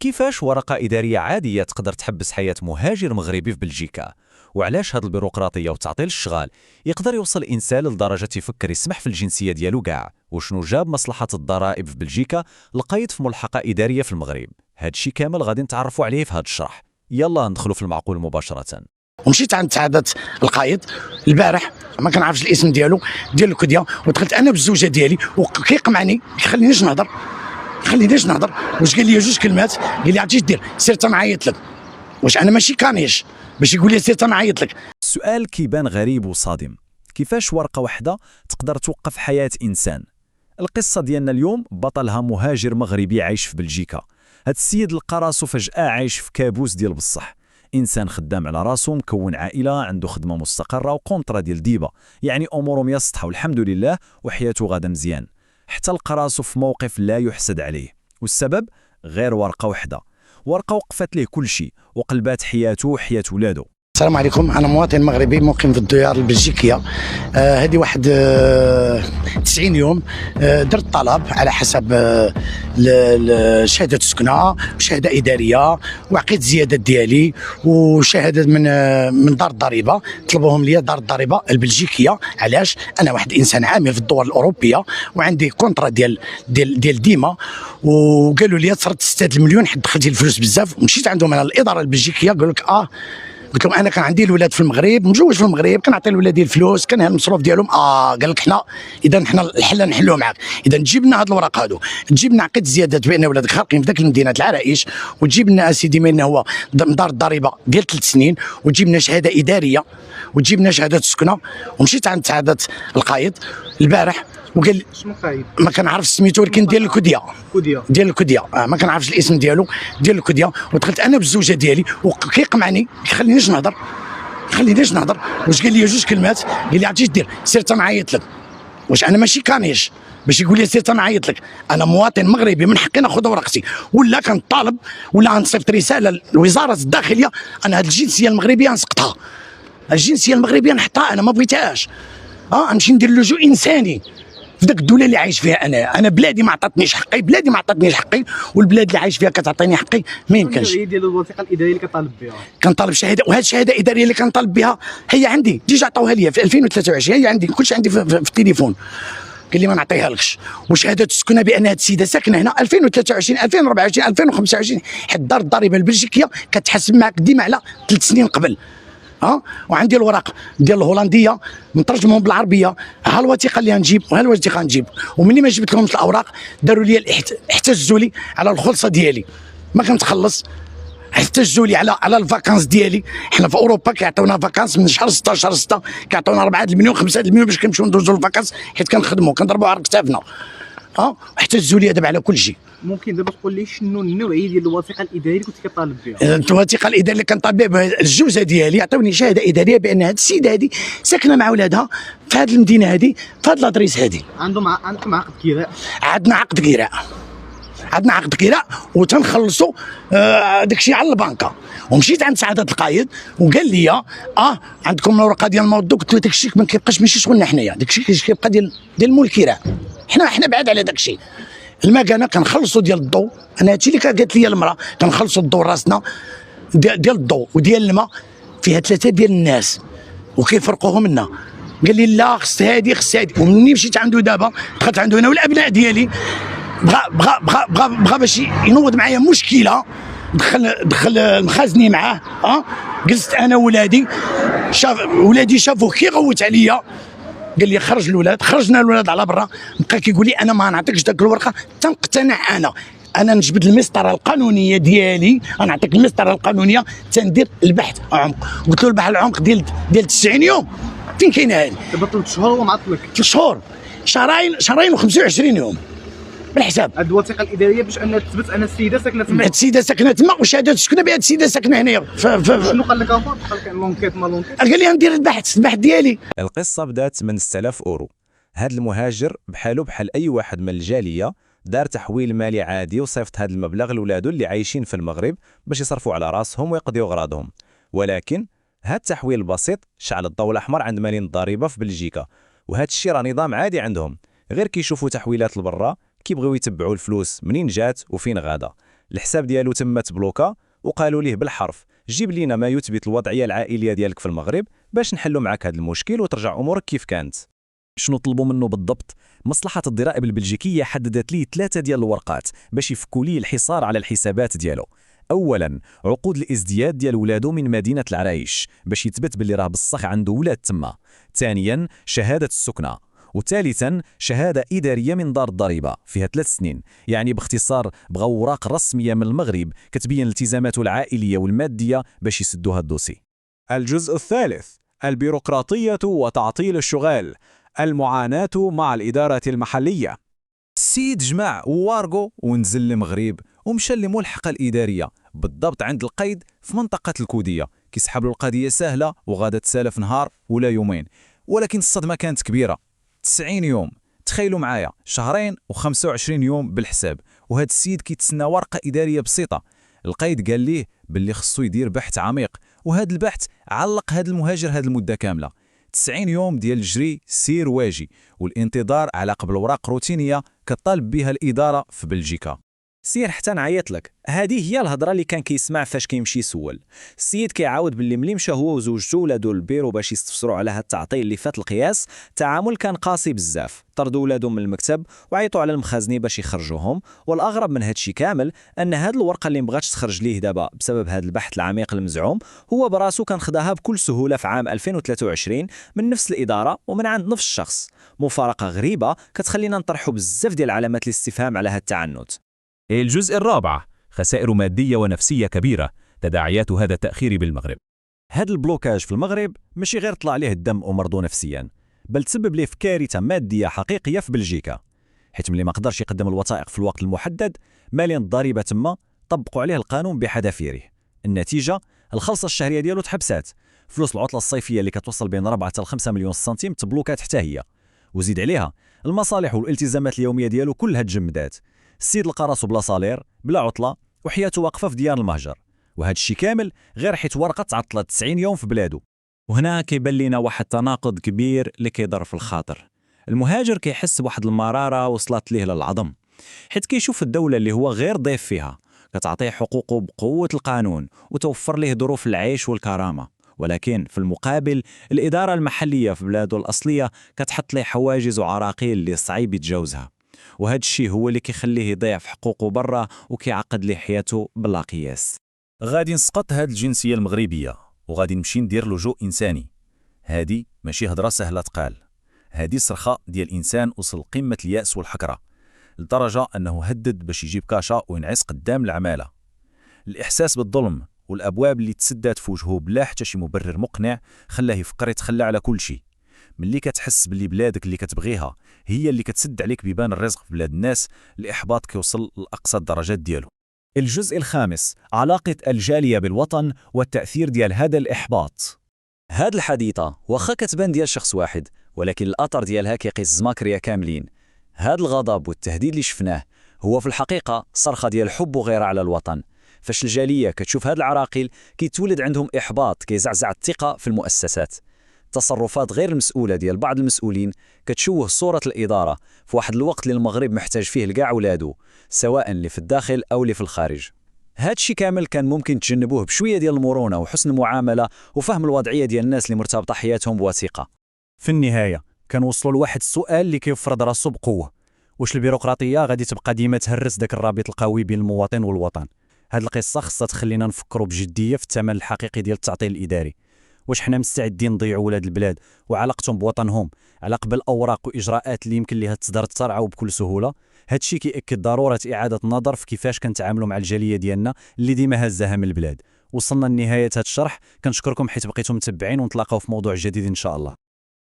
كيفاش ورقة إدارية عادية تقدر تحبس حياة مهاجر مغربي في بلجيكا؟ وعلاش هاد البيروقراطية وتعطيل الشغال يقدر يوصل الإنسان لدرجة يفكر يسمح في الجنسية ديالو كاع؟ وشنو جاب مصلحة الضرائب في بلجيكا لقيت في ملحقة إدارية في المغرب؟ هادشي كامل غادي نتعرفوا عليه في هاد الشرح. يلا ندخلوا في المعقول مباشرة. ومشيت عند سعادة القايد البارح، ما كنعرفش الاسم ديالو ديال الكديه، ودخلت انا بالزوجه ديالي وكيقمعني خلينيش نهضر واش قال لي جوج كلمات، قال لي عرفتي اش دير، سير تنعيط لك. واش انا ماشي كانيش باش يقول لي سير تنعيط لك؟ السؤال كيبان غريب وصادم، كيفاش ورقة واحدة تقدر توقف حياة إنسان؟ القصة ديالنا اليوم بطلها مهاجر مغربي عايش في بلجيكا. هاد السيد لقى راسو فجأة عايش في كابوس ديال بصح. إنسان خدام على راسو، مكون عائلة، عنده خدمة مستقرة وكونترا ديال ديبا، يعني أموره ميسطحة والحمد لله وحياته غادا مزيان. حتى لقى راسو في موقف لا يحسد عليه، والسبب غير ورقة واحدة، ورقة وقفت ليه كل شيء وقلبات حياته وحياة ولادو. السلام عليكم، انا مواطن مغربي مقيم في الديار البلجيكيه. هذه واحد 90 يوم درت طلب على حسب شهاده سكنه وشهاده اداريه، وعقيت زياده ديالي وشهاده من دار الضريبه. طلبوهم لي دار الضريبه البلجيكيه. علاش؟ انا واحد انسان عامل في الدول الاوروبيه وعندي كونترا ديال ديما، وقالوا لي تصرت 6 المليون حيت دخلتي الفلوس بزاف. ومشيت عندهم انا الاداره البلجيكيه، قالوا لك قلت لهم انا كان عندي الولاد في المغرب، مجوج في المغرب، كنعطي لولادي الفلوس، كان المصروف ديالهم. قال لك اذا حنا الحل نحلوه معاك، اذا تجيب لنا هاد الوراق هادو، تجيب لنا عقد زياده بان ولادك خارقين في ذاك المدينه العرائش، وتجيب لنا اسيدي من هو من دار الضريبه ديال 3 سنين، وتجيب لنا شهاده اداريه، وتجيب لنا شهاده سكنه. ومشيت عند سعاده القايد البارح وقال لي شنو قايد؟ ما كنعرفش سميتو، ولكن ديال الكديه ديال الكديه. ما كنعرفش الاسم ديالو ديال الكديه. ودخلت انا بالزوجه ديالي وكيقمعني خلينيش نهضر واش قال لي جوج كلمات، قال لي عرفتي اش دير، سير تنعيط لك. واش انا ماشي كانيش باش يقول لي سير تنعيط لك؟ انا مواطن مغربي من حقي ناخذ ورقتي، ولا كنطالب ولا غنصيفط رساله لوزاره الداخليه. انا هذه الجنسيه المغربيه نسقطها، الجنسيه المغربيه نحطها، انا ما بغيتهاش. نمشي ندير لجوء انساني في ذاك الدوله اللي عايش فيها انا بلادي ما عطاتنيش حقي، والبلاد اللي عايش فيها كتعطيني حقي. ما يمكنش. هي ديال الوثيقه الاداريه اللي كطالب بها؟ كنطالب شهاده، وهذه الشهاده الاداريه اللي كنطالب بها هي عندي ديجا، عطاوها لي في 2023، هي عندي كلشي عندي في التليفون. قال لي ما نعطيها لكش. وشهاده السكنه بان هذه السيده ساكنه هنا 2023 2024 2025، حيت دار الضريبه البلجيكيه كتحسب معك ديما على 3 سنين قبل. وعندي الوراق ديال الهولنديه مترجمهم بالعربيه. ها الوثيقه اللي غنجيب وها الوثيقه غنجيب. ومني ما جبت لهم الاوراق داروا لي احتجوا لي على الخلصه ديالي، ما كنتخلص. احتجوا لي على الفاكانس ديالي. حنا في اوروبا كيعطيونا فاكانس من شهر 6 شهر 6، كيعطيونا 4 المليون 5 المليون باش كنمشيو ندوزو الفاكانس، حيت كنخدموا كنضربوا على كتافنا. احتجوا لي دابا على كل شيء. ممكن دابا تقول لي شنو النوعيه ديال الوثيقه الاداريه اللي كنت كطالب بها؟ الوثيقه الاداريه اللي كنطالب بها، الجوزه ديالي عطاوني شهاده اداريه بان هذه السيده هذه ساكنه مع ولادها في هذه المدينه هذه في هذه الادريس هذه. عندكم عقد كراء؟ عندنا عقد كراء وتنخلصوا داك الشيء على البنكه. ومشيت عند سعاده القايد وقال لي عندكم الورقه ديال الموضوع. قلت له داك الشيء ما كيبقاش ماشي شغلنا حنايا، داك الشيء كيبقى ديال مول الكراء. حنا بعاد على داك الشيء. المكانه كنخلصوا ديال الضوء، انا هادشي اللي قالت لي المراه، كنخلصوا الضوء راسنا ديال الضوء وديال الماء فيها 3 ديال الناس وكيفرقوهم لنا. قال لي لا خص هادي. ومني مشيت عنده دابا دخلت عنده انا والابناء ديالي، بغى باش ينوض معايا مشكله. دخل المخازني معاه. جلست انا ولادي، شافوه كي غوت عليا. قال لي خرج الولاد، خرجنا الولاد على برا. بقى كيقول لي انا ما نعطيكش داك الورقه تنقتنع انا نجبد المسطره القانونيه ديالي، غنعطيك المسطره القانونيه تندير البحث عمق. قلت له البحث العمق ديال 90 يوم فين كاينه هذه؟ دابا 3 شهور ومعطلك. 3 شهور، شهرين و25 يوم بالحساب. هاد الوثيقه الاداريه باش انها تثبت ان السيده ساكنه تما. السيده ساكنه تما وشهاده السكنه بهذه السيده ساكنه هنايا. شنو قال لك افا؟ قال لك لونكيت ما لونكيت؟ قال لي غندير البحث ديالي. القصه بدات من 6000 اورو. هاد المهاجر بحالو بحال اي واحد من الجاليه دار تحويل مالي عادي وصيفط هاد المبلغ لولادو اللي عايشين في المغرب باش يصرفوا على راسهم ويقضيوا غراضهم. ولكن هاد التحويل البسيط شعل الضوء الاحمر عند مالين الضريبه في بلجيكا، وهاد الشيء راه نظام عادي عندهم. غير كيشوفوا تحويلات لبرا كيبغيو يتبعوا الفلوس منين جات وفين غادا. الحساب ديالو تم تبلوكا وقالوا ليه بالحرف جيب لينا ما يثبت الوضعيه العائليه ديالك في المغرب باش نحلوا معاك هذا المشكل وترجع امورك كيف كانت. شنو طلبوا منه بالضبط؟ مصلحه الضرائب البلجيكيه حددت ليه 3 ديال الورقات باش يفكوا ليه الحصار على الحسابات ديالو. اولا عقود الازدياد ديال ولادو من مدينه العرايش باش يثبت باللي راه بصح عنده ولاد تما. ثانيا شهاده السكنه. وثالثا شهاده اداريه من دار الضريبه فيها 3 سنين، يعني باختصار بغاو اوراق رسميه من المغرب كتبين التزاماته العائليه والماديه باش يسدوا هذا الدوسي. الجزء الثالث: البيروقراطية وتعطيل الشغال، المعاناة مع الإدارة المحلية. السيد جمع وارغو ونزل للمغرب ومشى للملحقه الاداريه بالضبط عند القيد في منطقه الكوديه. كيسحب له القضيه سهله وغادا تسالف نهار ولا يومين، ولكن الصدمه كانت كبيره. 90 يوم، تخيلوا معايا، شهرين و25 يوم بالحساب، وهذا السيد كيتسنى ورقه اداريه بسيطه. القيد قال ليه باللي خصو يدير بحث عميق، وهذا البحث علق هذا المهاجر هذه المده كامله. 90 يوم ديال الجري سير واجي والانتظار على قبل اوراق روتينيه كطالب بها الاداره في بلجيكا. سير حتى نعيط لك، هذه هي الهضره اللي كان كيسمع فاش كيمشي يسول. السيد كيعاود باللي ملي مشى هو وزوجته ولادو للبيرو باش يستفسروا على هذا التعطيل اللي فات القياس، التعامل كان قاسي بزاف. طردوا ولادهم من المكتب وعيطوا على المخازني باش يخرجوهم، والاغرب من هذا الشيء كامل ان هذه الورقه اللي مبغاتش تخرج ليه دابا بسبب هذا البحث العميق المزعوم هو براسو كان خداها بكل سهوله في عام 2023 من نفس الاداره ومن عند نفس الشخص. مفارقه غريبه كتخلينا نطرحوا بزاف ديال علامات الاستفهام على هذا التعنت. الجزء الرابع: خسائر مادية ونفسية كبيرة، تداعيات هذا التأخير بالمغرب. هذا البلوكاج في المغرب ماشي غير طلع عليه الدم ومرضو نفسيا، بل تسبب ليه في كارثة مادية حقيقية في بلجيكا، حيث ملي ما قدرش يقدم الوثائق في الوقت المحدد مالين الضريبة تما طبقوا عليه القانون بحذافيره. النتيجة الخلصة الشهرية ديالو تحبسات، فلوس العطلة الصيفية اللي كتوصل بين 4 حتى 5 مليون سنتيم تبلوكات حتى هي، وزيد عليها المصالح والالتزامات اليومية ديالو كلها تجمدات. السيد لقى راسو بلا صالير بلا عطله وحياته واقفه في ديار المهجر، وهذا الشيء كامل غير حيت ورقه تعطلت 90 يوم في بلاده. وهنا كيبان لنا واحد تناقض كبير اللي كيضر في الخاطر. المهاجر كيحس بواحد المراره وصلت ليه للعظم، حيت كيشوف الدوله اللي هو غير ضيف فيها كتعطيه حقوقه بقوه القانون وتوفر ليه ظروف العيش والكرامه، ولكن في المقابل الاداره المحليه في بلاده الاصليه كتحط ليه حواجز وعراقيل اللي صعيب يتجاوزها، وهذا الشيء هو اللي كيخليه يضيع في حقوقه برا وكيعقد ليه حياته بلا قياس. غادي نسقط هاد الجنسيه المغربيه وغادي نمشي ندير لجوء انساني. هادي ماشي هضره سهله تقال، هادي صرخه ديال انسان وصل قمه الياس والحكره لدرجه انه هدد باش يجيب كاشا وينعس قدام العماله. الاحساس بالظلم والابواب اللي تسدات في وجهه بلا حتى شي مبرر مقنع خلاه يفكر يتخلى على كل شيء. ملي كتحس باللي بلادك اللي كتبغيها هي اللي كتسد عليك بيبان الرزق في بلاد الناس، الإحباط كيوصل لأقصى الدرجات ديالو. الجزء الخامس: علاقة الجالية بالوطن والتأثير ديال هذا الإحباط. هاد الحديثة واخا كتبان ديال شخص واحد، ولكن الأثر ديالها كيقيس زماكريا كاملين. هاد الغضب والتهديد اللي شفناه هو في الحقيقة صرخة ديال حب وغيرة على الوطن. فاش الجالية كتشوف هاد العراقيل كيتولد عندهم إحباط كيزعزع الثقة في المؤسسات. تصرفات غير المسؤولة ديال بعض المسؤولين كتشوه صورة الإدارة في واحد الوقت اللي المغرب محتاج فيه لكاع ولادو، سواء اللي في الداخل أو اللي في الخارج. هاد الشيء كامل كان ممكن تجنبوه بشوية ديال المرونة وحسن المعاملة وفهم الوضعية ديال الناس اللي مرتبطة حياتهم بوثيقة. في النهاية كان وصلوا لواحد السؤال اللي كيفرض راسو بقوة: واش البيروقراطية غادي تبقى ديما تهرس داك الرابط القوي بين المواطن والوطن؟ هاد القصة خصها تخلينا نفكروا بجدية في الثمن الحقيقي ديال التعطيل الإداري. واش حنا مستعدين نضيعوا ولاد البلاد وعلاقتهم بوطنهم على قبل اوراق واجراءات اللي يمكن ليها تصدر تسرعه وبكل سهوله؟ هذا الشيء كيأكد ضروره اعاده النظر في كيفاش كنتعاملوا مع الجاليه ديالنا اللي ديما هزاها من البلاد. وصلنا لنهايه هذا الشرح، كنشكركم حيت بقيتم متبعين، ونتلاقاو في موضوع جديد ان شاء الله.